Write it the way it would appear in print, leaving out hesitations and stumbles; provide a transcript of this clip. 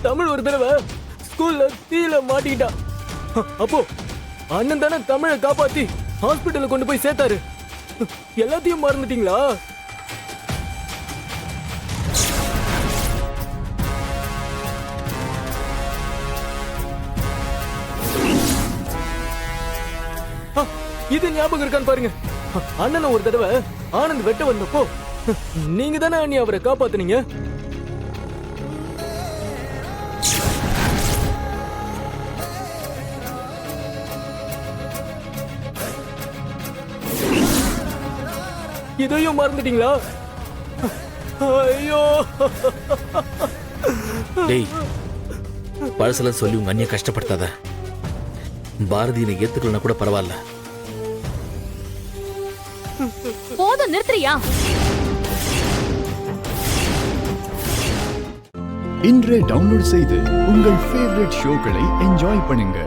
தமிழ் ஒரு தடவை ஸ்கூல்ல தீயில மாட்டிக்கிட்டா. அப்போ அண்ணன் தானே தமிழை காப்பாத்தி ஹாஸ்பிட்டல்ல கொண்டு போய் சேர்த்தாரு. எல்லாத்தையும் மறந்துட்டீங்களா? இது ஞாபகம் இருக்கான்னு பாருங்க. அண்ணனை ஒரு தடவை ஆனந்த் வெட்ட வந்தப்போ நீங்க தானே அண்ணி அவரை காப்பாத்துனீங்க. இதையும் மறந்துட்டீங்களா? ஐயோ, டேய், பழசெல்லாம் சொல்லி உங்க அண்ணிய கஷ்டப்படுத்தாத. பாரதியை ஏத்துக்கலனா கூட பரவாயில்ல. போதும், நிறுத்துறியா? இன்றே டவுன்லோட் செய்து உங்கள் ஃபேவரட் ஷோக்களை என்ஜாய் பண்ணுங்க.